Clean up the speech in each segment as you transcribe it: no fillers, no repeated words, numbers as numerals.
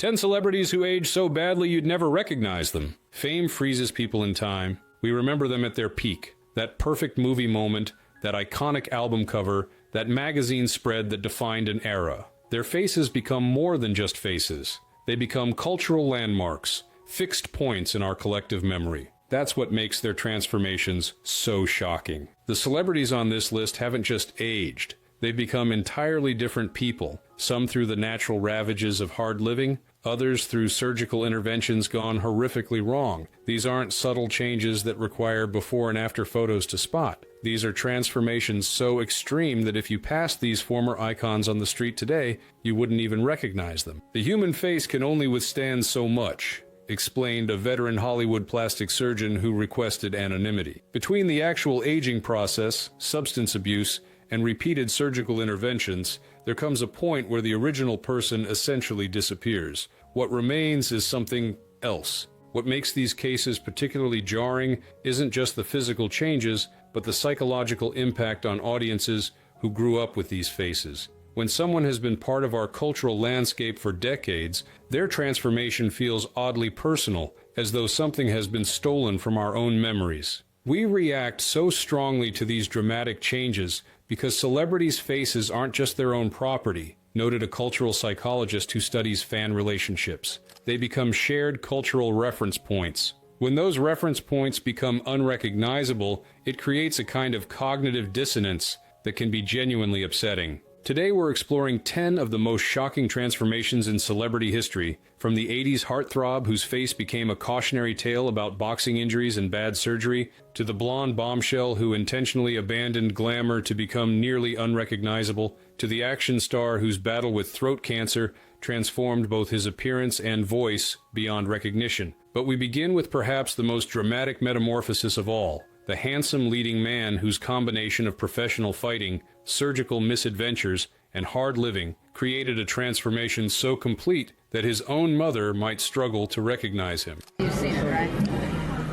10 celebrities who age so badly you'd never recognize them. Fame freezes people in time. We remember them at their peak. That perfect movie moment, that iconic album cover, that magazine spread that defined an era. Their faces become more than just faces. They become cultural landmarks, fixed points in our collective memory. That's what makes their transformations so shocking. The celebrities on this list haven't just aged. They've become entirely different people, some through the natural ravages of hard living, others through surgical interventions gone horrifically wrong. These aren't subtle changes that require before and after photos to spot. These are transformations so extreme that if you passed these former icons on the street today, you wouldn't even recognize them. The human face can only withstand so much, explained a veteran Hollywood plastic surgeon who requested anonymity. Between the actual aging process, substance abuse, and repeated surgical interventions, there comes a point where the original person essentially disappears. What remains is something else. What makes these cases particularly jarring isn't just the physical changes, but the psychological impact on audiences who grew up with these faces. When someone has been part of our cultural landscape for decades, their transformation feels oddly personal, as though something has been stolen from our own memories. We react so strongly to these dramatic changes because celebrities' faces aren't just their own property, noted a cultural psychologist who studies fan relationships. They become shared cultural reference points. When those reference points become unrecognizable, it creates a kind of cognitive dissonance that can be genuinely upsetting. Today we're exploring 10 of the most shocking transformations in celebrity history, from the 80s heartthrob whose face became a cautionary tale about boxing injuries and bad surgery, to the blonde bombshell who intentionally abandoned glamour to become nearly unrecognizable, to the action star whose battle with throat cancer transformed both his appearance and voice beyond recognition. But we begin with perhaps the most dramatic metamorphosis of all, the handsome leading man whose combination of professional fighting, surgical misadventures, and hard living created a transformation so complete that his own mother might struggle to recognize him. You've seen it, right?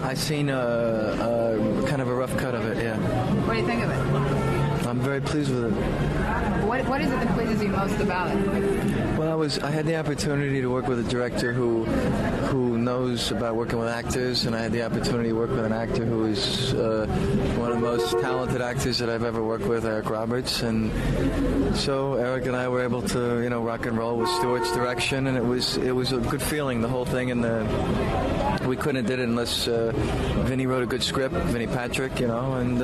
I've seen kind of a rough cut of it, yeah. What do you think of it? I'm very pleased with it. What is it that pleases you most about it? Well, I had the opportunity to work with a director who knows about working with actors, and I had the opportunity to work with an actor who is one of the most talented actors that I've ever worked with, Eric Roberts. And so Eric and I were able to, rock and roll with Stuart's direction, and it was a good feeling, the whole thing. And we couldn't have did it unless Vinny wrote a good script, Vinny Patrick, and.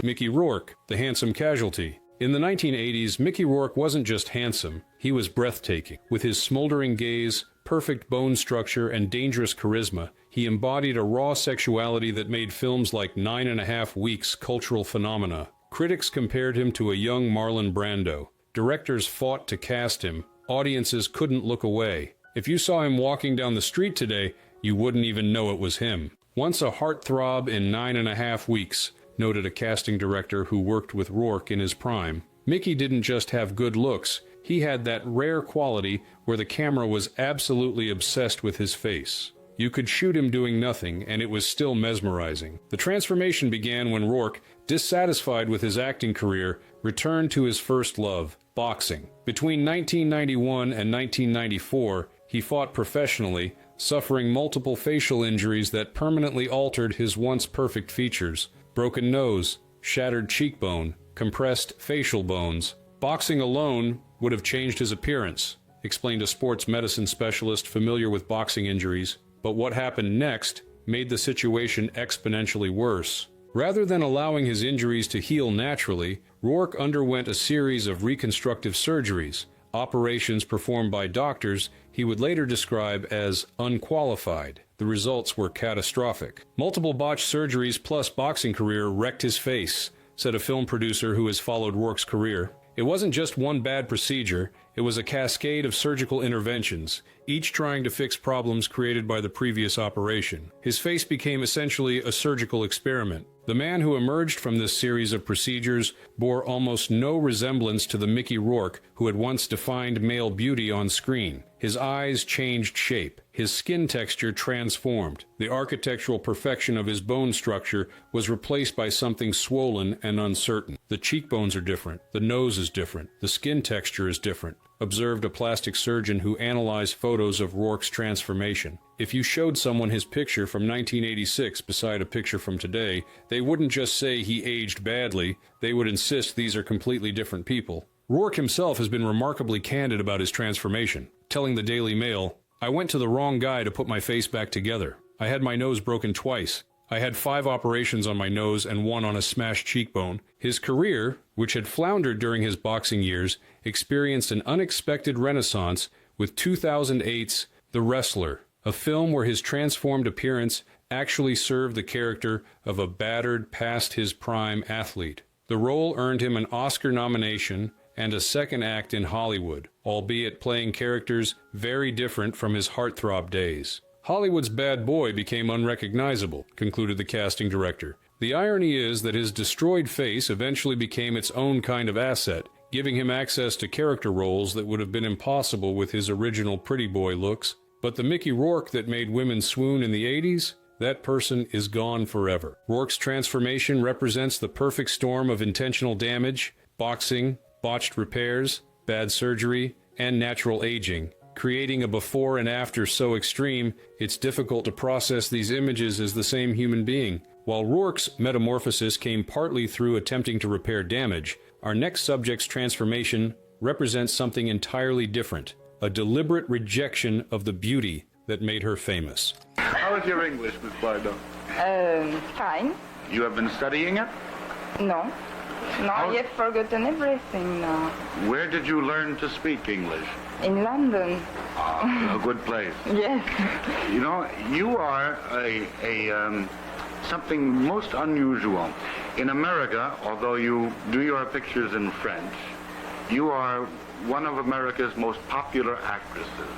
Mickey Rourke, the handsome casualty. In the 1980s, Mickey Rourke wasn't just handsome, he was breathtaking. With his smoldering gaze, perfect bone structure, and dangerous charisma, he embodied a raw sexuality that made films like 9.5 Weeks cultural phenomena. Critics compared him to a young Marlon Brando. Directors fought to cast him. Audiences couldn't look away. If you saw him walking down the street today, you wouldn't even know it was him. Once a heartthrob in 9.5 Weeks, noted a casting director who worked with Rourke in his prime. Mickey didn't just have good looks, he had that rare quality where the camera was absolutely obsessed with his face. You could shoot him doing nothing, and it was still mesmerizing. The transformation began when Rourke, dissatisfied with his acting career, returned to his first love, boxing. Between 1991 and 1994, he fought professionally, suffering multiple facial injuries that permanently altered his once perfect features. Broken nose, shattered cheekbone, compressed facial bones. Boxing alone would have changed his appearance, explained a sports medicine specialist familiar with boxing injuries. But what happened next made the situation exponentially worse. Rather than allowing his injuries to heal naturally, Rourke underwent a series of reconstructive surgeries, operations performed by doctors he would later describe as unqualified. The results were catastrophic. Multiple botched surgeries plus boxing career wrecked his face, said a film producer who has followed Rourke's career. It wasn't just one bad procedure, it was a cascade of surgical interventions, each trying to fix problems created by the previous operation. His face became essentially a surgical experiment. The man who emerged from this series of procedures bore almost no resemblance to the Mickey Rourke who had once defined male beauty on screen. His eyes changed shape. His skin texture transformed. The architectural perfection of his bone structure was replaced by something swollen and uncertain. The cheekbones are different. The nose is different. The skin texture is different. observed a plastic surgeon who analyzed photos of Rourke's transformation. If you showed someone his picture from 1986 beside a picture from today, they wouldn't just say he aged badly, they would insist these are completely different people. Rourke himself has been remarkably candid about his transformation, telling the Daily Mail, "I went to the wrong guy to put my face back together. I had my nose broken twice. I had 5 operations on my nose and 1 on a smashed cheekbone." His career, which had floundered during his boxing years, experienced an unexpected renaissance with 2008's The Wrestler, a film where his transformed appearance actually served the character of a battered, past-his-prime athlete. The role earned him an Oscar nomination and a second act in Hollywood, albeit playing characters very different from his heartthrob days. Hollywood's bad boy became unrecognizable, concluded the casting director. The irony is that his destroyed face eventually became its own kind of asset, giving him access to character roles that would have been impossible with his original pretty boy looks. But the Mickey Rourke that made women swoon in the 80s? That person is gone forever. Rourke's transformation represents the perfect storm of intentional damage, boxing, botched repairs, bad surgery, and natural aging, creating a before and after so extreme, it's difficult to process these images as the same human being. While Rourke's metamorphosis came partly through attempting to repair damage, our next subject's transformation represents something entirely different, a deliberate rejection of the beauty that made her famous. How is your English, Miss Bardo? Fine. You have been studying it? No. No, I have forgotten everything now. Where did you learn to speak English? In London. A good place. Yes. You know, you are something most unusual. In America, although you do your pictures in French, you are one of America's most popular actresses.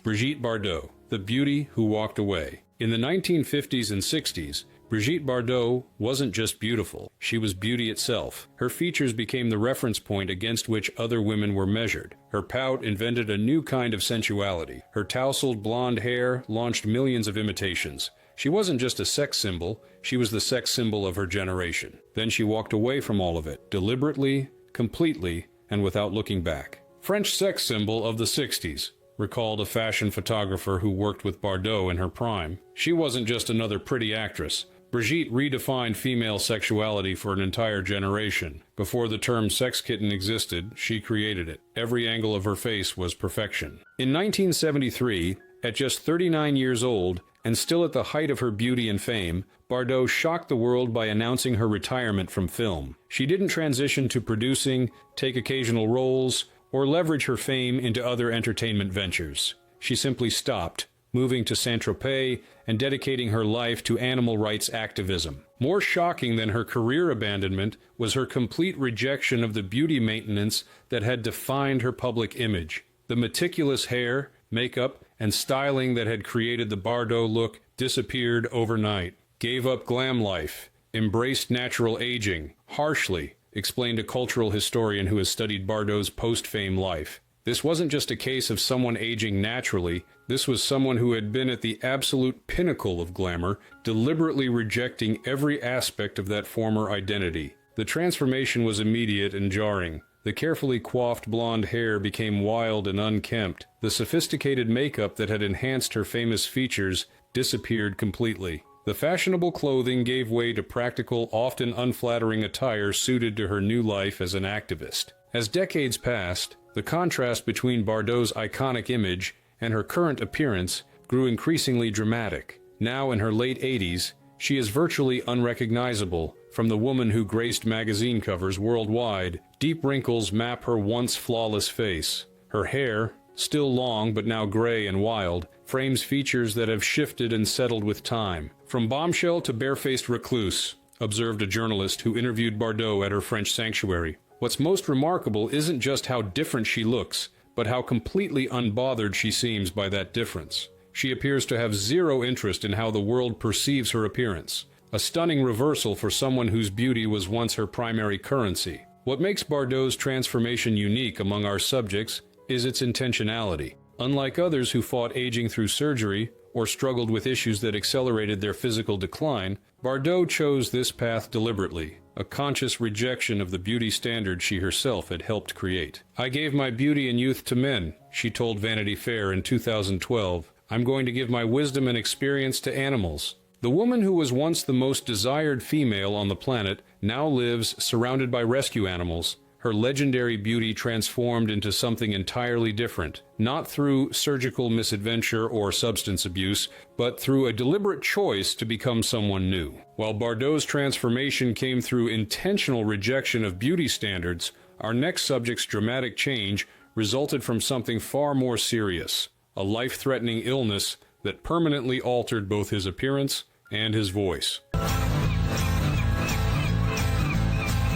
Brigitte Bardot, the beauty who walked away. In the 1950s and 60s, Brigitte Bardot wasn't just beautiful, she was beauty itself. Her features became the reference point against which other women were measured. Her pout invented a new kind of sensuality. Her tousled blonde hair launched millions of imitations. She wasn't just a sex symbol, she was the sex symbol of her generation. Then she walked away from all of it, deliberately, completely, and without looking back. French sex symbol of the 60s, recalled a fashion photographer who worked with Bardot in her prime. She wasn't just another pretty actress. Brigitte redefined female sexuality for an entire generation. Before the term sex kitten existed, she created it. Every angle of her face was perfection. In 1973, at just 39 years old, and still at the height of her beauty and fame, Bardot shocked the world by announcing her retirement from film. She didn't transition to producing, take occasional roles, or leverage her fame into other entertainment ventures. She simply stopped, moving to Saint-Tropez and dedicating her life to animal rights activism. More shocking than her career abandonment was her complete rejection of the beauty maintenance that had defined her public image. The meticulous hair, makeup, and styling that had created the Bardot look disappeared overnight. Gave up glam life, embraced natural aging, harshly, explained a cultural historian who has studied Bardot's post-fame life. This wasn't just a case of someone aging naturally, this was someone who had been at the absolute pinnacle of glamour, deliberately rejecting every aspect of that former identity. The transformation was immediate and jarring. The carefully coiffed blonde hair became wild and unkempt. The sophisticated makeup that had enhanced her famous features disappeared completely. The fashionable clothing gave way to practical, often unflattering attire suited to her new life as an activist. As decades passed, the contrast between Bardot's iconic image and her current appearance grew increasingly dramatic. Now in her late 80s, she is virtually unrecognizable. From the woman who graced magazine covers worldwide, deep wrinkles map her once flawless face. Her hair, still long but now gray and wild, frames features that have shifted and settled with time. From bombshell to barefaced recluse, observed a journalist who interviewed Bardot at her French sanctuary. What's most remarkable isn't just how different she looks, but how completely unbothered she seems by that difference. She appears to have zero interest in how the world perceives her appearance. A stunning reversal for someone whose beauty was once her primary currency. What makes Bardot's transformation unique among our subjects is its intentionality. Unlike others who fought aging through surgery or struggled with issues that accelerated their physical decline, Bardot chose this path deliberately. a conscious rejection of the beauty standard she herself had helped create. "I gave my beauty and youth to men," she told Vanity Fair in 2012. "I'm going to give my wisdom and experience to animals." The woman who was once the most desired female on the planet now lives surrounded by rescue animals, her legendary beauty transformed into something entirely different, not through surgical misadventure or substance abuse, but through a deliberate choice to become someone new. While Bardot's transformation came through intentional rejection of beauty standards, our next subject's dramatic change resulted from something far more serious, a life-threatening illness that permanently altered both his appearance and his voice.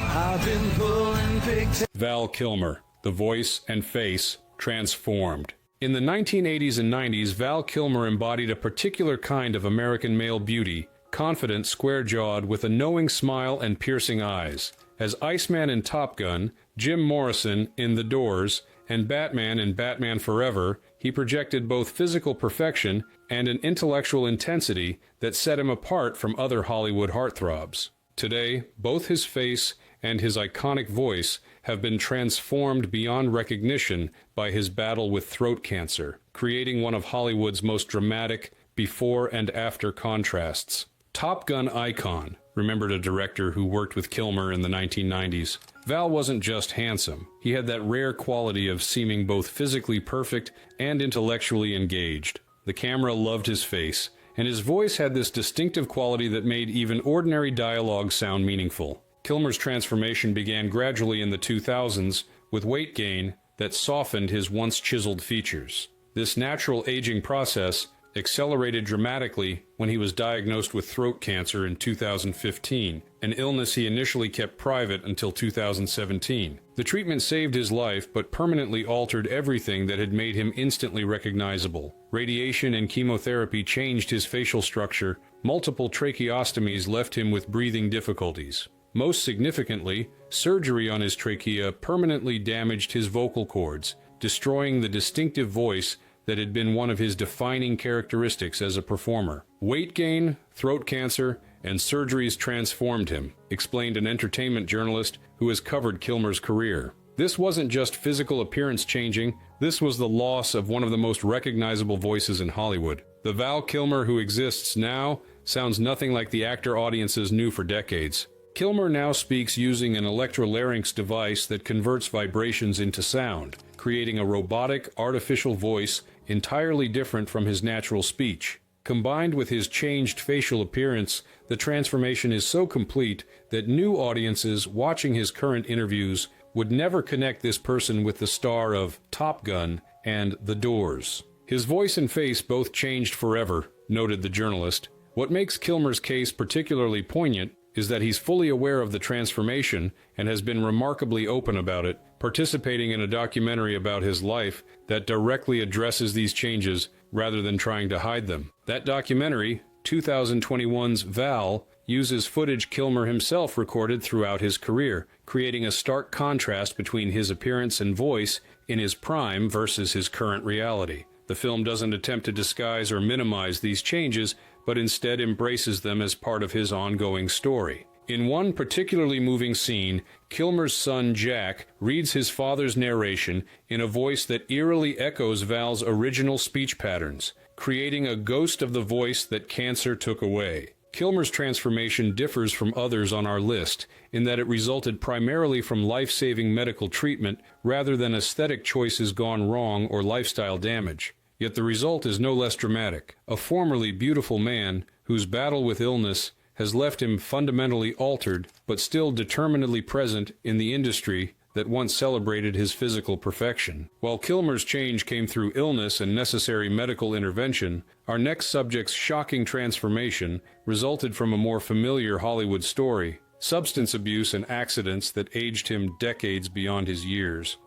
I've been pulling pigtails. Val Kilmer, the voice and face transformed. In the 1980s and 90s, Val Kilmer embodied a particular kind of American male beauty, confident, square-jawed, with a knowing smile and piercing eyes. As Iceman in Top Gun, Jim Morrison in The Doors, and Batman in Batman Forever, he projected both physical perfection and an intellectual intensity that set him apart from other Hollywood heartthrobs. Today, both his face and his iconic voice have been transformed beyond recognition by his battle with throat cancer, creating one of Hollywood's most dramatic before and after contrasts. Top Gun icon, remembered a director who worked with Kilmer in the 1990s. Val wasn't just handsome. He had that rare quality of seeming both physically perfect and intellectually engaged. The camera loved his face, and his voice had this distinctive quality that made even ordinary dialogue sound meaningful. Kilmer's transformation began gradually in the 2000s with weight gain that softened his once chiseled features. This natural aging process accelerated dramatically when he was diagnosed with throat cancer in 2015, an illness he initially kept private until 2017. The treatment saved his life but permanently altered everything that had made him instantly recognizable. Radiation and chemotherapy changed his facial structure. Multiple tracheostomies left him with breathing difficulties. Most significantly, surgery on his trachea permanently damaged his vocal cords, destroying the distinctive voice that had been one of his defining characteristics as a performer. Weight gain, throat cancer, and surgeries transformed him, explained an entertainment journalist who has covered Kilmer's career. This wasn't just physical appearance changing, this was the loss of one of the most recognizable voices in Hollywood. The Val Kilmer who exists now sounds nothing like the actor audiences knew for decades. Kilmer now speaks using an electrolarynx device that converts vibrations into sound, creating a robotic, artificial voice entirely different from his natural speech. Combined with his changed facial appearance, the transformation is so complete that new audiences watching his current interviews would never connect this person with the star of Top Gun and The Doors. His voice and face both changed forever, noted the journalist. What makes Kilmer's case particularly poignant is that he's fully aware of the transformation and has been remarkably open about it, participating in a documentary about his life that directly addresses these changes rather than trying to hide them. That documentary, 2021's Val, uses footage Kilmer himself recorded throughout his career, creating a stark contrast between his appearance and voice in his prime versus his current reality. The film doesn't attempt to disguise or minimize these changes, but instead embraces them as part of his ongoing story. In one particularly moving scene, Kilmer's son Jack reads his father's narration in a voice that eerily echoes Val's original speech patterns, creating a ghost of the voice that cancer took away. Kilmer's transformation differs from others on our list in that it resulted primarily from life-saving medical treatment rather than aesthetic choices gone wrong or lifestyle damage. Yet the result is no less dramatic. A formerly beautiful man whose battle with illness has left him fundamentally altered, but still determinedly present in the industry that once celebrated his physical perfection. While Kilmer's change came through illness and necessary medical intervention, our next subject's shocking transformation resulted from a more familiar Hollywood story: substance abuse and accidents that aged him decades beyond his years.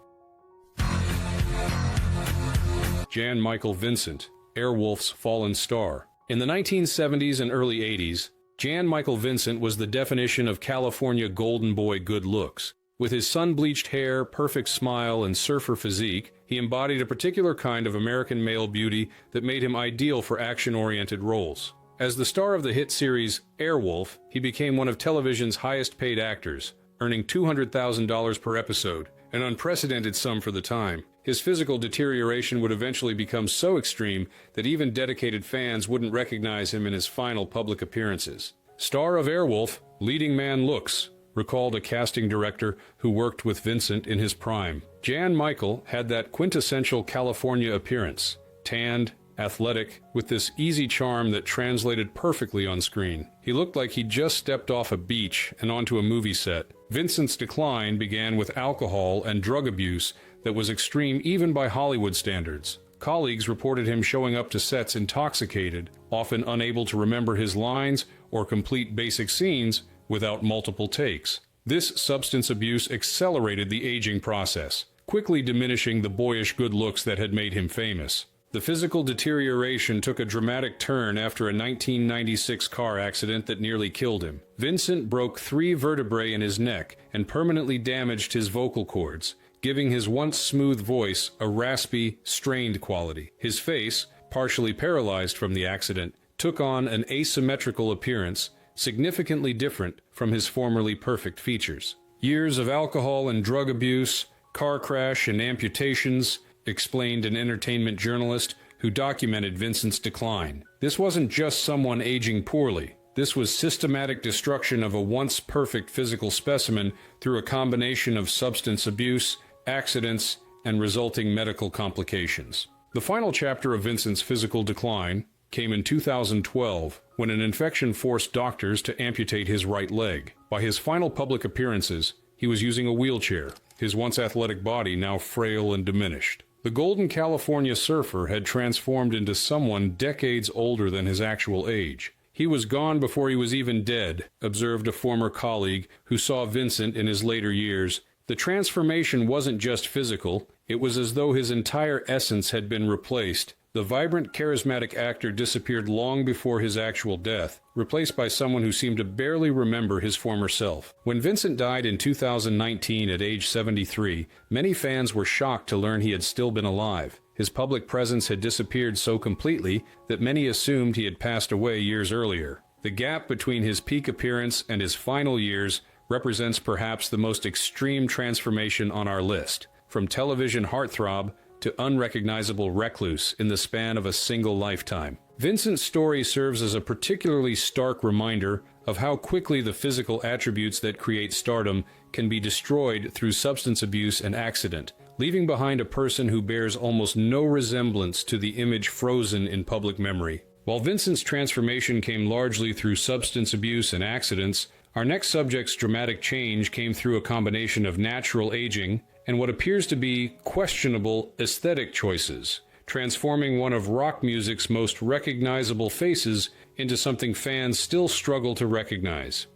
Jan Michael Vincent, Airwolf's fallen star. In the 1970s and early 80s, Jan Michael Vincent was the definition of California golden boy good looks. With his sun-bleached hair, perfect smile, and surfer physique, he embodied a particular kind of American male beauty that made him ideal for action-oriented roles. As the star of the hit series Airwolf, he became one of television's highest-paid actors, earning $200,000 per episode, an unprecedented sum for the time. His physical deterioration would eventually become so extreme that even dedicated fans wouldn't recognize him in his final public appearances. Star of Airwolf, leading man looks, recalled a casting director who worked with Vincent in his prime. Jan Michael had that quintessential California appearance, tanned, athletic, with this easy charm that translated perfectly on screen. He looked like he'd just stepped off a beach and onto a movie set. Vincent's decline began with alcohol and drug abuse that was extreme even by Hollywood standards. Colleagues reported him showing up to sets intoxicated, often unable to remember his lines or complete basic scenes without multiple takes. This substance abuse accelerated the aging process, quickly diminishing the boyish good looks that had made him famous. The physical deterioration took a dramatic turn after a 1996 car accident that nearly killed him. Vincent broke 3 vertebrae in his neck and permanently damaged his vocal cords, giving his once smooth voice a raspy, strained quality. His face, partially paralyzed from the accident, took on an asymmetrical appearance, significantly different from his formerly perfect features. Years of alcohol and drug abuse, car crash and amputations, explained an entertainment journalist who documented Vincent's decline. This wasn't just someone aging poorly. This was systematic destruction of a once perfect physical specimen through a combination of substance abuse, accidents, and resulting medical complications. The final chapter of Vincent's physical decline came in 2012, when an infection forced doctors to amputate his right leg. By his final public appearances, he was using a wheelchair, his once athletic body now frail and diminished. The Golden California surfer had transformed into someone decades older than his actual age. He was gone before he was even dead, observed a former colleague who saw Vincent in his later years. The transformation wasn't just physical, it was as though his entire essence had been replaced. The vibrant, charismatic actor disappeared long before his actual death, replaced by someone who seemed to barely remember his former self. When Vincent died in 2019 at age 73, many fans were shocked to learn he had still been alive. His public presence had disappeared so completely that many assumed he had passed away years earlier. The gap between his peak appearance and his final years represents perhaps the most extreme transformation on our list, from television heartthrob to unrecognizable recluse in the span of a single lifetime. Vincent's story serves as a particularly stark reminder of how quickly the physical attributes that create stardom can be destroyed through substance abuse and accident, leaving behind a person who bears almost no resemblance to the image frozen in public memory. While Vincent's transformation came largely through substance abuse and accidents, our next subject's dramatic change came through a combination of natural aging and what appears to be questionable aesthetic choices, transforming one of rock music's most recognizable faces into something fans still struggle to recognize.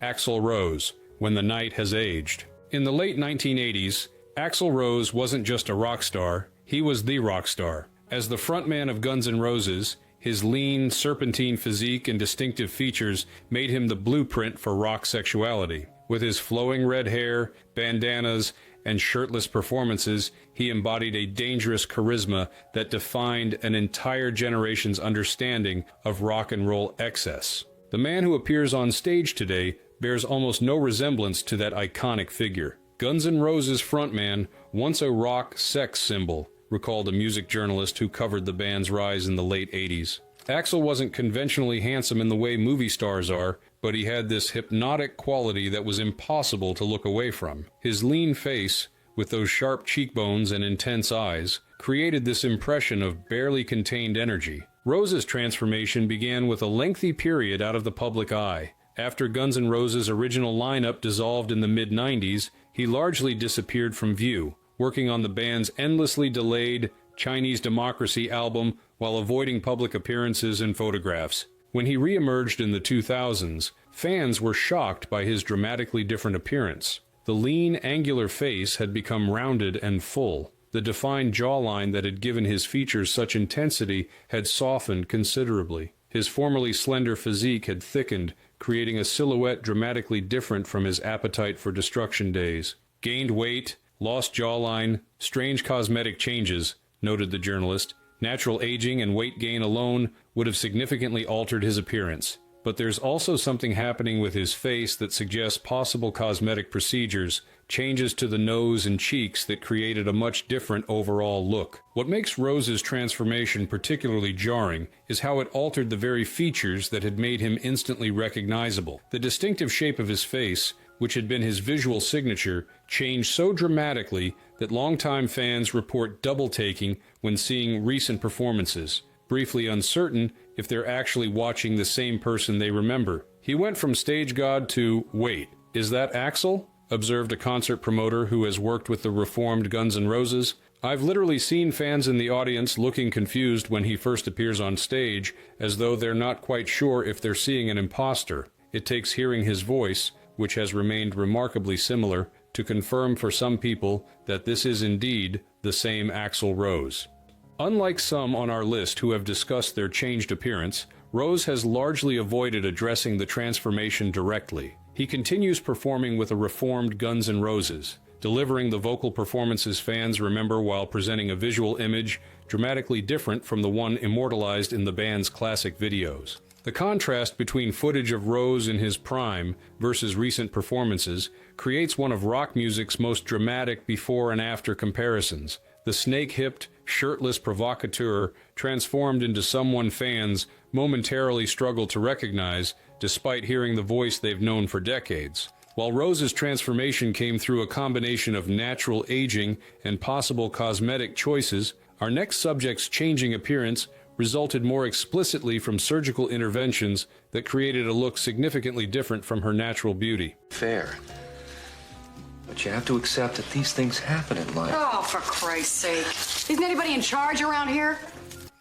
Axl Rose, When the Night Has Aged. In the late 1980s, Axl Rose wasn't just a rock star, he was the rock star. As the frontman of Guns N' Roses, his lean, serpentine physique and distinctive features made him the blueprint for rock sexuality. With his flowing red hair, bandanas, and shirtless performances, he embodied a dangerous charisma that defined an entire generation's understanding of rock and roll excess. The man who appears on stage today bears almost no resemblance to that iconic figure. Guns N' Roses frontman, once a rock sex symbol, recalled a music journalist who covered the band's rise in the late 80s. Axl wasn't conventionally handsome in the way movie stars are, but he had this hypnotic quality that was impossible to look away from. His lean face, with those sharp cheekbones and intense eyes, created this impression of barely contained energy. Rose's transformation began with a lengthy period out of the public eye. After Guns N' Roses' original lineup dissolved in the mid-90s, he largely disappeared from view, working on the band's endlessly delayed Chinese Democracy album while avoiding public appearances and photographs. When he re-emerged in the 2000s, fans were shocked by his dramatically different appearance. The lean, angular face had become rounded and full. The defined jawline that had given his features such intensity had softened considerably. His formerly slender physique had thickened, creating a silhouette dramatically different from his Appetite for Destruction days. Gained weight, lost jawline, strange cosmetic changes, noted the journalist. Natural aging and weight gain alone would have significantly altered his appearance. But there's also something happening with his face that suggests possible cosmetic procedures, changes to the nose and cheeks that created a much different overall look. What makes Rose's transformation particularly jarring is how it altered the very features that had made him instantly recognizable. The distinctive shape of his face, which had been his visual signature, changed so dramatically that longtime fans report double-taking when seeing recent performances, briefly uncertain if they're actually watching the same person they remember. He went from stage god to, wait, is that Axl? Observed a concert promoter who has worked with the reformed Guns N' Roses. I've literally seen fans in the audience looking confused when he first appears on stage, as though they're not quite sure if they're seeing an imposter. It takes hearing his voice, which has remained remarkably similar, to confirm for some people that this is indeed the same Axl Rose. Unlike some on our list who have discussed their changed appearance, Rose has largely avoided addressing the transformation directly. He continues performing with a reformed Guns N' Roses, delivering the vocal performances fans remember while presenting a visual image dramatically different from the one immortalized in the band's classic videos. The contrast between footage of Rose in his prime versus recent performances creates one of rock music's most dramatic before and after comparisons. The snake-hipped, shirtless provocateur transformed into someone fans momentarily struggle to recognize despite hearing the voice they've known for decades. While Rose's transformation came through a combination of natural aging and possible cosmetic choices, our next subject's changing appearance resulted more explicitly from surgical interventions that created a look significantly different from her natural beauty. Fair. But you have to accept that these things happen in life. Oh, for Christ's sake. Isn't anybody in charge around here?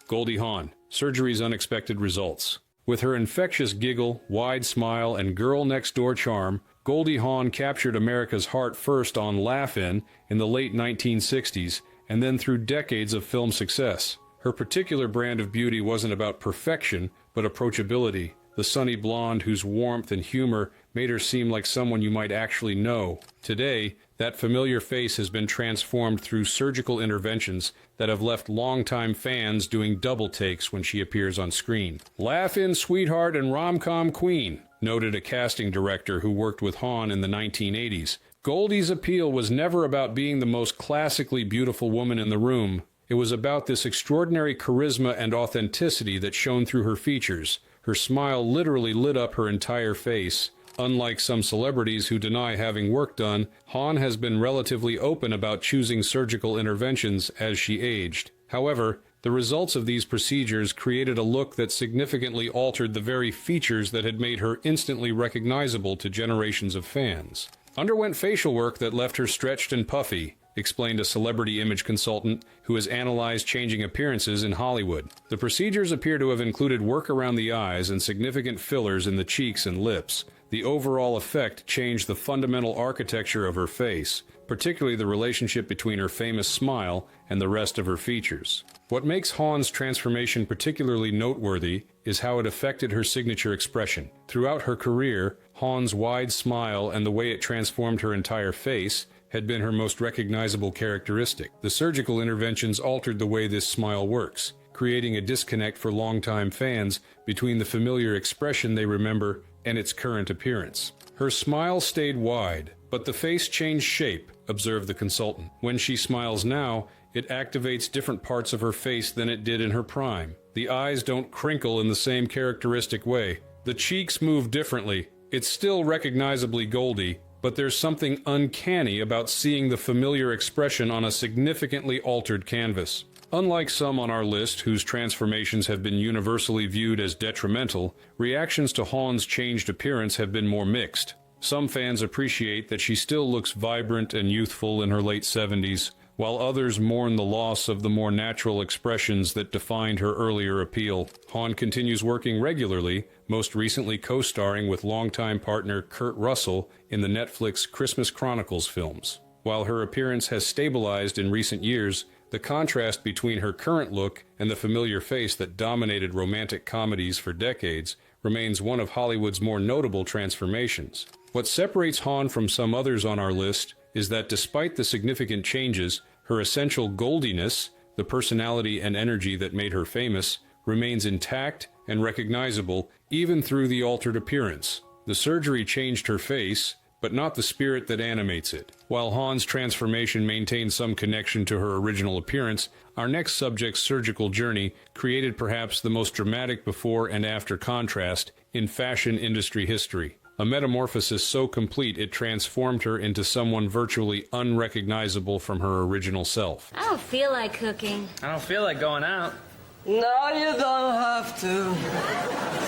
Goldie Hawn, surgery's unexpected results. With her infectious giggle, wide smile, and girl-next-door charm, Goldie Hawn captured America's heart first on Laugh-In the late 1960s, and then through decades of film success. Her particular brand of beauty wasn't about perfection, but approachability. The sunny blonde whose warmth and humor made her seem like someone you might actually know. Today, that familiar face has been transformed through surgical interventions that have left longtime fans doing double takes when she appears on screen. Laugh-In sweetheart and rom-com queen, noted a casting director who worked with Hawn in the 1980s. Goldie's appeal was never about being the most classically beautiful woman in the room. It was about this extraordinary charisma and authenticity that shone through her features. Her smile literally lit up her entire face. Unlike some celebrities who deny having work done, Hawn has been relatively open about choosing surgical interventions as she aged. However, the results of these procedures created a look that significantly altered the very features that had made her instantly recognizable to generations of fans. Underwent facial work that left her stretched and puffy, explained a celebrity image consultant who has analyzed changing appearances in Hollywood. The procedures appear to have included work around the eyes and significant fillers in the cheeks and lips. The overall effect changed the fundamental architecture of her face, particularly the relationship between her famous smile and the rest of her features. What makes Hawn's transformation particularly noteworthy is how it affected her signature expression. Throughout her career, Hawn's wide smile and the way it transformed her entire face had been her most recognizable characteristic. The surgical interventions altered the way this smile works, creating a disconnect for longtime fans between the familiar expression they remember and its current appearance. Her smile stayed wide, but the face changed shape, observed the consultant. When she smiles now, it activates different parts of her face than it did in her prime. The eyes don't crinkle in the same characteristic way. The cheeks move differently. It's still recognizably Goldie, but there's something uncanny about seeing the familiar expression on a significantly altered canvas. Unlike some on our list whose transformations have been universally viewed as detrimental, reactions to Hawn's changed appearance have been more mixed. Some fans appreciate that she still looks vibrant and youthful in her late 70s, while others mourn the loss of the more natural expressions that defined her earlier appeal. Hawn continues working regularly, most recently co-starring with longtime partner Kurt Russell in the Netflix Christmas Chronicles films. While her appearance has stabilized in recent years, the contrast between her current look and the familiar face that dominated romantic comedies for decades remains one of Hollywood's more notable transformations. What separates Hawn from some others on our list is that despite the significant changes, her essential goldiness, the personality and energy that made her famous, remains intact and recognizable even through the altered appearance. The surgery changed her face, but not the spirit that animates it. While Hahn's transformation maintained some connection to her original appearance, our next subject's surgical journey created perhaps the most dramatic before and after contrast in fashion industry history. A metamorphosis so complete it transformed her into someone virtually unrecognizable from her original self. I don't feel like cooking. I don't feel like going out. No, you don't have to.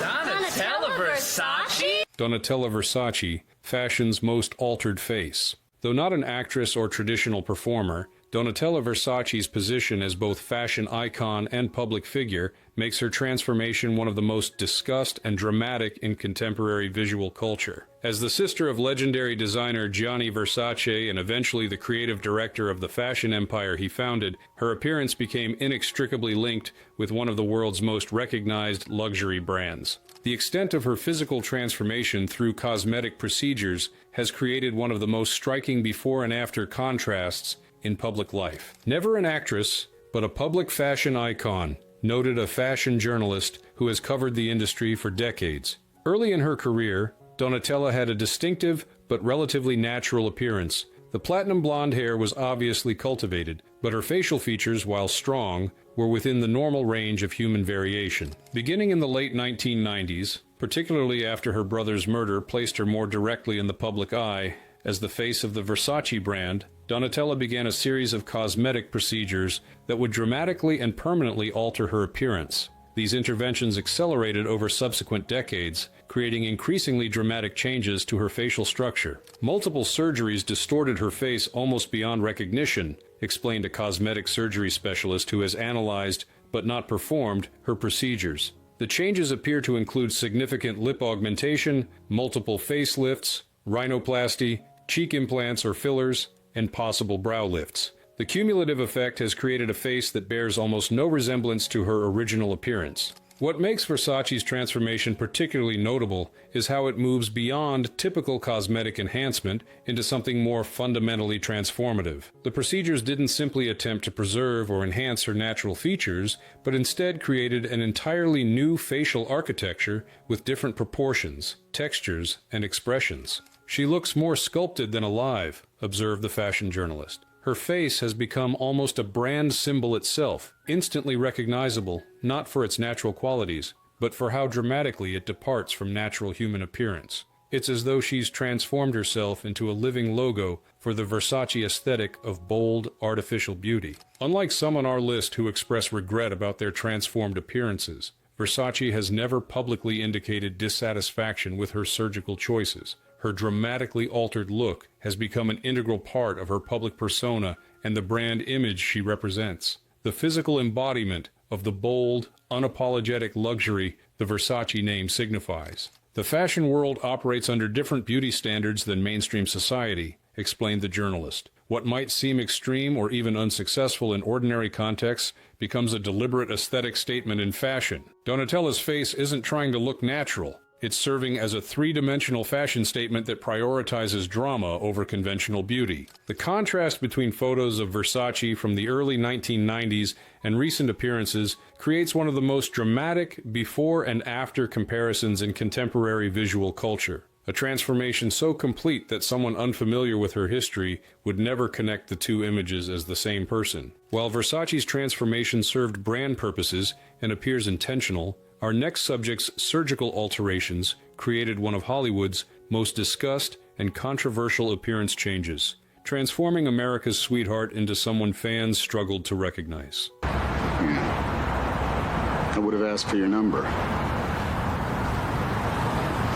Donatella Versace? Donatella Versace, fashion's most altered face. Though not an actress or traditional performer, Donatella Versace's position as both fashion icon and public figure makes her transformation one of the most discussed and dramatic in contemporary visual culture. As the sister of legendary designer Gianni Versace and eventually the creative director of the fashion empire he founded, her appearance became inextricably linked with one of the world's most recognized luxury brands. The extent of her physical transformation through cosmetic procedures has created one of the most striking before and after contrasts in public life. Never an actress, but a public fashion icon, noted a fashion journalist who has covered the industry for decades. Early in her career, Donatella had a distinctive but relatively natural appearance. The platinum blonde hair was obviously cultivated, but her facial features, while strong, were within the normal range of human variation. Beginning in the late 1990s, particularly after her brother's murder placed her more directly in the public eye, as the face of the Versace brand, Donatella began a series of cosmetic procedures that would dramatically and permanently alter her appearance. These interventions accelerated over subsequent decades, creating increasingly dramatic changes to her facial structure. Multiple surgeries distorted her face almost beyond recognition, explained a cosmetic surgery specialist who has analyzed, but not performed, her procedures. The changes appear to include significant lip augmentation, multiple facelifts, rhinoplasty, cheek implants or fillers, and possible brow lifts. The cumulative effect has created a face that bears almost no resemblance to her original appearance. What makes Versace's transformation particularly notable is how it moves beyond typical cosmetic enhancement into something more fundamentally transformative. The procedures didn't simply attempt to preserve or enhance her natural features, but instead created an entirely new facial architecture with different proportions, textures, and expressions. She looks more sculpted than alive, observed the fashion journalist. Her face has become almost a brand symbol itself, instantly recognizable, not for its natural qualities, but for how dramatically it departs from natural human appearance. It's as though she's transformed herself into a living logo for the Versace aesthetic of bold, artificial beauty. Unlike some on our list who express regret about their transformed appearances, Versace has never publicly indicated dissatisfaction with her surgical choices. Her dramatically altered look has become an integral part of her public persona and the brand image she represents. The physical embodiment of the bold, unapologetic luxury the Versace name signifies. The fashion world operates under different beauty standards than mainstream society, explained the journalist. What might seem extreme or even unsuccessful in ordinary contexts becomes a deliberate aesthetic statement in fashion. Donatella's face isn't trying to look natural. It's serving as a three-dimensional fashion statement that prioritizes drama over conventional beauty. The contrast between photos of Versace from the early 1990s and recent appearances creates one of the most dramatic before and after comparisons in contemporary visual culture. A transformation so complete that someone unfamiliar with her history would never connect the two images as the same person. While Versace's transformation served brand purposes and appears intentional, our next subject's surgical alterations created one of Hollywood's most discussed and controversial appearance changes, transforming America's sweetheart into someone fans struggled to recognize. Yeah. I would have asked for your number.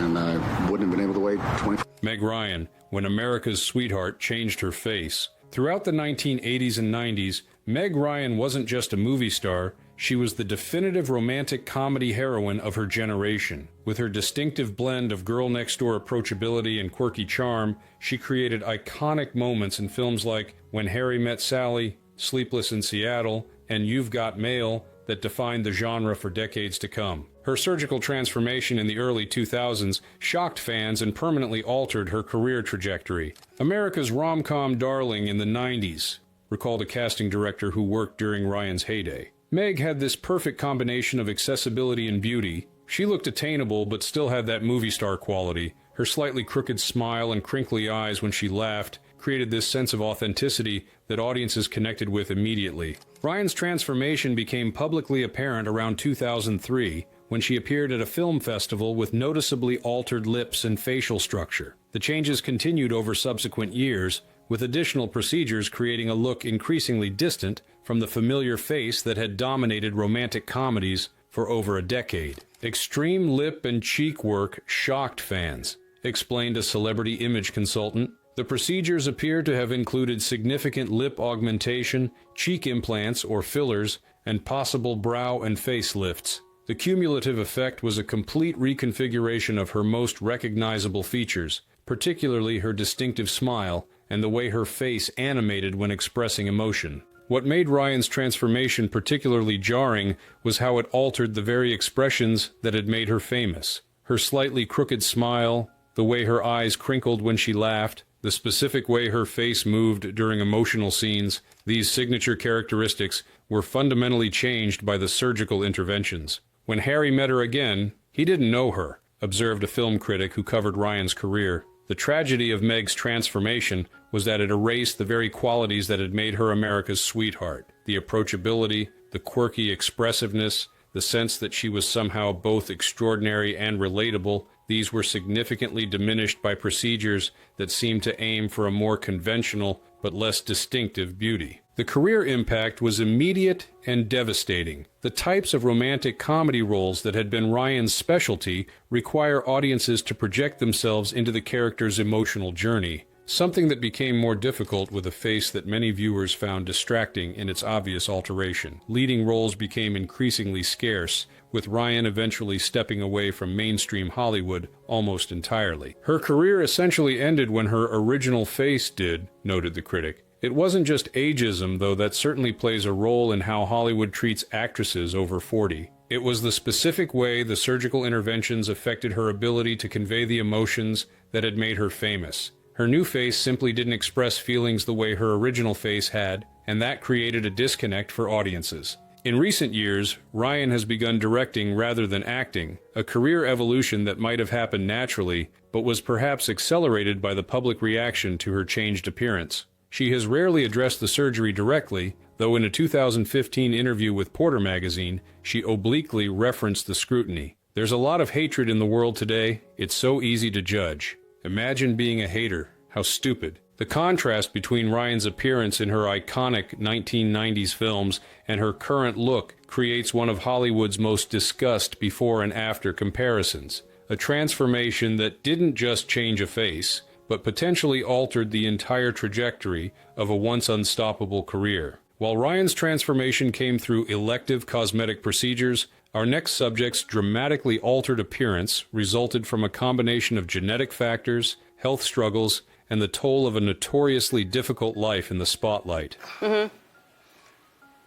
And I wouldn't have been able to wait 20... Meg Ryan, when America's sweetheart changed her face. Throughout the 1980s and 90s, Meg Ryan wasn't just a movie star, she was the definitive romantic comedy heroine of her generation. With her distinctive blend of girl-next-door approachability and quirky charm, she created iconic moments in films like When Harry Met Sally, Sleepless in Seattle, and You've Got Mail that defined the genre for decades to come. Her surgical transformation in the early 2000s shocked fans and permanently altered her career trajectory. America's rom-com darling in the 90s, recalled a casting director who worked during Ryan's heyday. Meg had this perfect combination of accessibility and beauty. She looked attainable but still had that movie star quality. Her slightly crooked smile and crinkly eyes when she laughed created this sense of authenticity that audiences connected with immediately. Ryan's transformation became publicly apparent around 2003 when she appeared at a film festival with noticeably altered lips and facial structure. The changes continued over subsequent years, with additional procedures creating a look increasingly distant from the familiar face that had dominated romantic comedies for over a decade. Extreme lip and cheek work shocked fans, explained a celebrity image consultant. The procedures appear to have included significant lip augmentation, cheek implants or fillers, and possible brow and face lifts. The cumulative effect was a complete reconfiguration of her most recognizable features, particularly her distinctive smile and the way her face animated when expressing emotion. What made Ryan's transformation particularly jarring was how it altered the very expressions that had made her famous. Her slightly crooked smile, the way her eyes crinkled when she laughed, the specific way her face moved during emotional scenes, these signature characteristics were fundamentally changed by the surgical interventions. When Harry met her again, he didn't know her, observed a film critic who covered Ryan's career. The tragedy of Meg's transformation was that it erased the very qualities that had made her America's sweetheart. The approachability, the quirky expressiveness, the sense that she was somehow both extraordinary and relatable. These were significantly diminished by procedures that seemed to aim for a more conventional but less distinctive beauty. The career impact was immediate and devastating. The types of romantic comedy roles that had been Ryan's specialty require audiences to project themselves into the character's emotional journey, something that became more difficult with a face that many viewers found distracting in its obvious alteration. Leading roles became increasingly scarce, with Ryan eventually stepping away from mainstream Hollywood almost entirely. Her career essentially ended when her original face did, noted the critic. It wasn't just ageism, though that certainly plays a role in how Hollywood treats actresses over 40. It was the specific way the surgical interventions affected her ability to convey the emotions that had made her famous. Her new face simply didn't express feelings the way her original face had, and that created a disconnect for audiences. In recent years, Ryan has begun directing rather than acting, a career evolution that might have happened naturally, but was perhaps accelerated by the public reaction to her changed appearance. She has rarely addressed the surgery directly, though in a 2015 interview with Porter magazine, she obliquely referenced the scrutiny. There's a lot of hatred in the world today. It's so easy to judge. Imagine being a hater. How stupid. The contrast between Ryan's appearance in her iconic 1990s films and her current look creates one of Hollywood's most discussed before and after comparisons. A transformation that didn't just change a face, but potentially altered the entire trajectory of a once unstoppable career. While Ryan's transformation came through elective cosmetic procedures, our next subject's dramatically altered appearance resulted from a combination of genetic factors, health struggles, and the toll of a notoriously difficult life in the spotlight. Mm-hmm.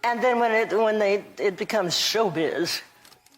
And then when it becomes showbiz.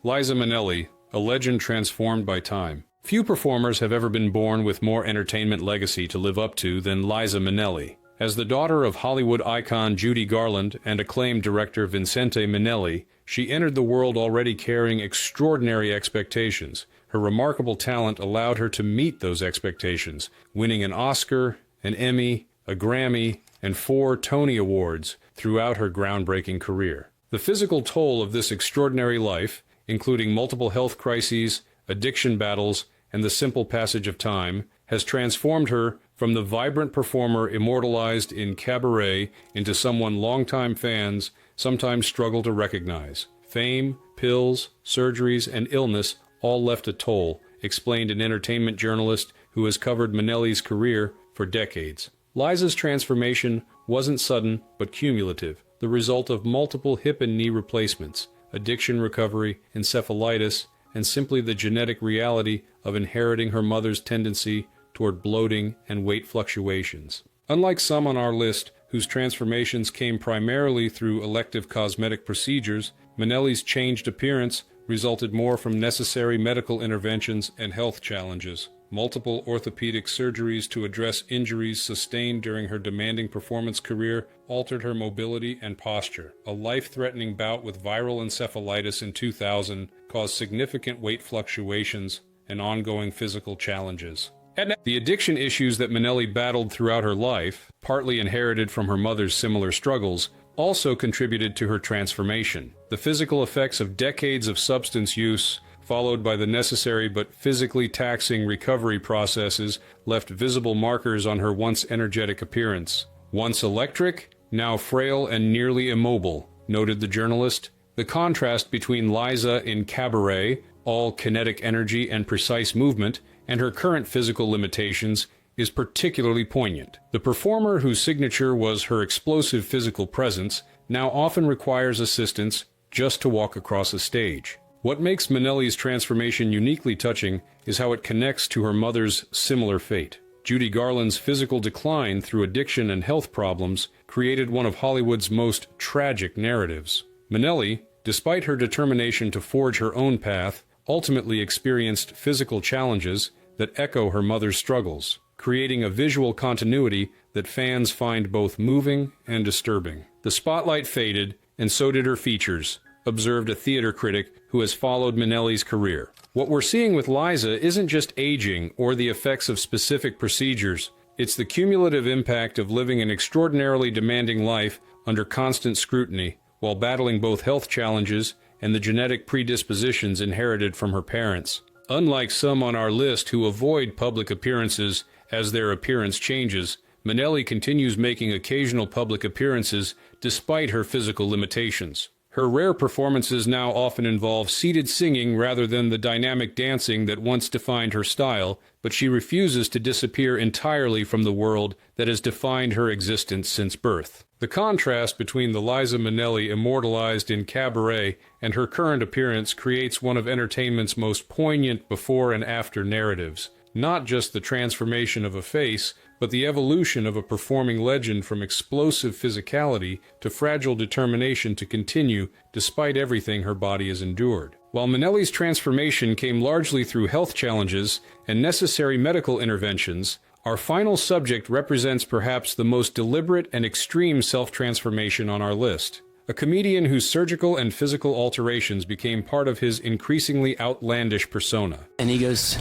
Liza Minnelli, a legend transformed by time. Few performers have ever been born with more entertainment legacy to live up to than Liza Minnelli. As the daughter of Hollywood icon Judy Garland and acclaimed director Vincente Minnelli, she entered the world already carrying extraordinary expectations. Her remarkable talent allowed her to meet those expectations, winning an Oscar, an Emmy, a Grammy, and 4 Tony Awards throughout her groundbreaking career. The physical toll of this extraordinary life, including multiple health crises, addiction battles, and the simple passage of time, has transformed her from the vibrant performer immortalized in Cabaret into someone longtime fans sometimes struggle to recognize. Fame, pills, surgeries, and illness all left a toll, explained an entertainment journalist who has covered Minnelli's career for decades. Liza's transformation wasn't sudden but cumulative, the result of multiple hip and knee replacements, addiction recovery, encephalitis, and simply the genetic reality of inheriting her mother's tendency toward bloating and weight fluctuations. Unlike some on our list whose transformations came primarily through elective cosmetic procedures, Minnelli's changed appearance resulted more from necessary medical interventions and health challenges. Multiple orthopedic surgeries to address injuries sustained during her demanding performance career altered her mobility and posture. A life-threatening bout with viral encephalitis in 2000 caused significant weight fluctuations and ongoing physical challenges. The addiction issues that Minnelli battled throughout her life, partly inherited from her mother's similar struggles, also contributed to her transformation. The physical effects of decades of substance use, followed by the necessary but physically taxing recovery processes, left visible markers on her once energetic appearance. Once electric, now frail and nearly immobile, noted the journalist. The contrast between Liza in Cabaret, all kinetic energy and precise movement, and her current physical limitations is particularly poignant. The performer whose signature was her explosive physical presence now often requires assistance just to walk across a stage. What makes Minnelli's transformation uniquely touching is how it connects to her mother's similar fate. Judy Garland's physical decline through addiction and health problems created one of Hollywood's most tragic narratives. Minnelli, despite her determination to forge her own path, ultimately experienced physical challenges that echo her mother's struggles, creating a visual continuity that fans find both moving and disturbing. The spotlight faded, and so did her features, observed a theater critic who has followed Minnelli's career. What we're seeing with Liza isn't just aging or the effects of specific procedures, it's the cumulative impact of living an extraordinarily demanding life under constant scrutiny, while battling both health challenges and the genetic predispositions inherited from her parents. Unlike some on our list who avoid public appearances as their appearance changes, Minnelli continues making occasional public appearances despite her physical limitations. Her rare performances now often involve seated singing rather than the dynamic dancing that once defined her style, but she refuses to disappear entirely from the world that has defined her existence since birth. The contrast between the Liza Minnelli immortalized in Cabaret and her current appearance creates one of entertainment's most poignant before and after narratives. Not just the transformation of a face, but the evolution of a performing legend from explosive physicality to fragile determination to continue despite everything her body has endured. While Minnelli's transformation came largely through health challenges and necessary medical interventions, our final subject represents perhaps the most deliberate and extreme self-transformation on our list. A comedian whose surgical and physical alterations became part of his increasingly outlandish persona. And he goes,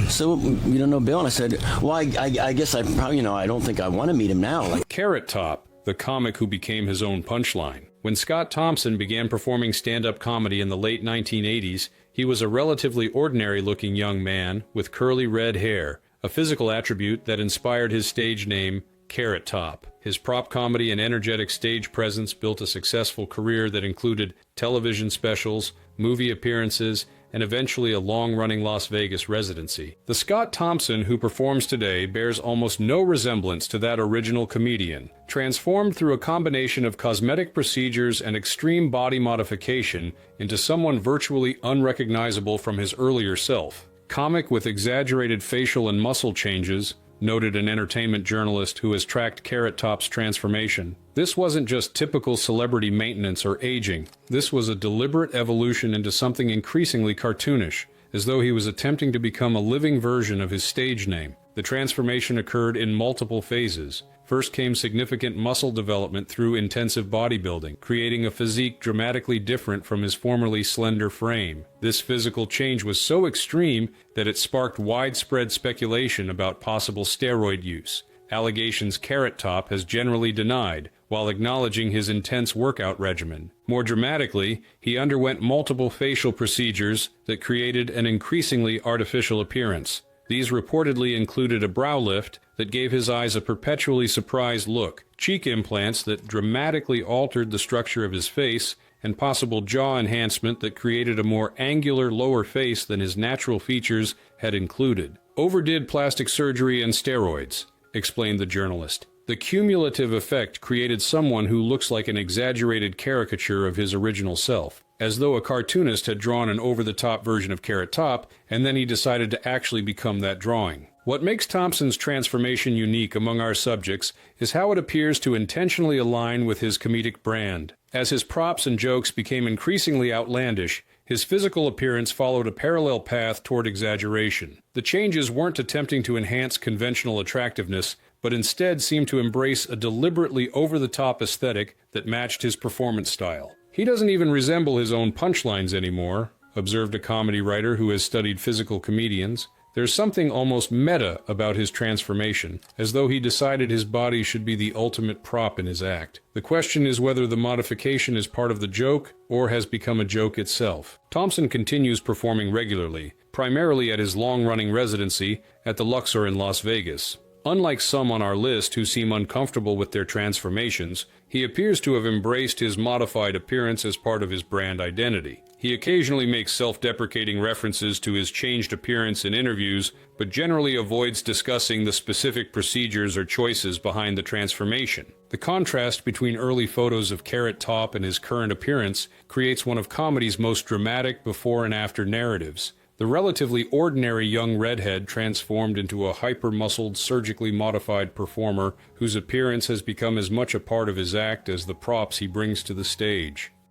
so you don't know Bill? And I said, well, I guess I probably, I don't think I want to meet him now. Carrot Top, the comic who became his own punchline. When Scott Thompson began performing stand-up comedy in the late 1980s, he was a relatively ordinary-looking young man with curly red hair, a physical attribute that inspired his stage name, Carrot Top. His prop comedy and energetic stage presence built a successful career that included television specials, movie appearances, and eventually a long-running Las Vegas residency. The Scott Thompson who performs today bears almost no resemblance to that original comedian. Transformed through a combination of cosmetic procedures and extreme body modification into someone virtually unrecognizable from his earlier self. Comic with exaggerated facial and muscle changes, noted an entertainment journalist who has tracked Carrot Top's transformation. This wasn't just typical celebrity maintenance or aging. This was a deliberate evolution into something increasingly cartoonish, as though he was attempting to become a living version of his stage name. The transformation occurred in multiple phases. First came significant muscle development through intensive bodybuilding, creating a physique dramatically different from his formerly slender frame. This physical change was so extreme that it sparked widespread speculation about possible steroid use. Allegations Carrot Top has generally denied, while acknowledging his intense workout regimen. More dramatically, he underwent multiple facial procedures that created an increasingly artificial appearance. These reportedly included a brow lift that gave his eyes a perpetually surprised look, cheek implants that dramatically altered the structure of his face, and possible jaw enhancement that created a more angular lower face than his natural features had included. Overdid plastic surgery and steroids, explained the journalist. The cumulative effect created someone who looks like an exaggerated caricature of his original self, as though a cartoonist had drawn an over-the-top version of Carrot Top, and then he decided to actually become that drawing. What makes Thompson's transformation unique among our subjects is how it appears to intentionally align with his comedic brand. As his props and jokes became increasingly outlandish, His physical appearance followed a parallel path toward exaggeration. The changes weren't attempting to enhance conventional attractiveness, but instead seemed to embrace a deliberately over-the-top aesthetic that matched his performance style. "He doesn't even resemble his own punchlines anymore," observed a comedy writer who has studied physical comedians. "There's something almost meta about his transformation, as though he decided his body should be the ultimate prop in his act. The question is whether the modification is part of the joke or has become a joke itself." Thompson continues performing regularly, primarily at his long-running residency at the Luxor in Las Vegas. Unlike some on our list who seem uncomfortable with their transformations, he appears to have embraced his modified appearance as part of his brand identity. He occasionally makes self-deprecating references to his changed appearance in interviews, but generally avoids discussing the specific procedures or choices behind the transformation. The contrast between early photos of Carrot Top and his current appearance creates one of comedy's most dramatic before and after narratives. The relatively ordinary young redhead transformed into a hyper-muscled, surgically modified performer whose appearance has become as much a part of his act as the props he brings to the stage.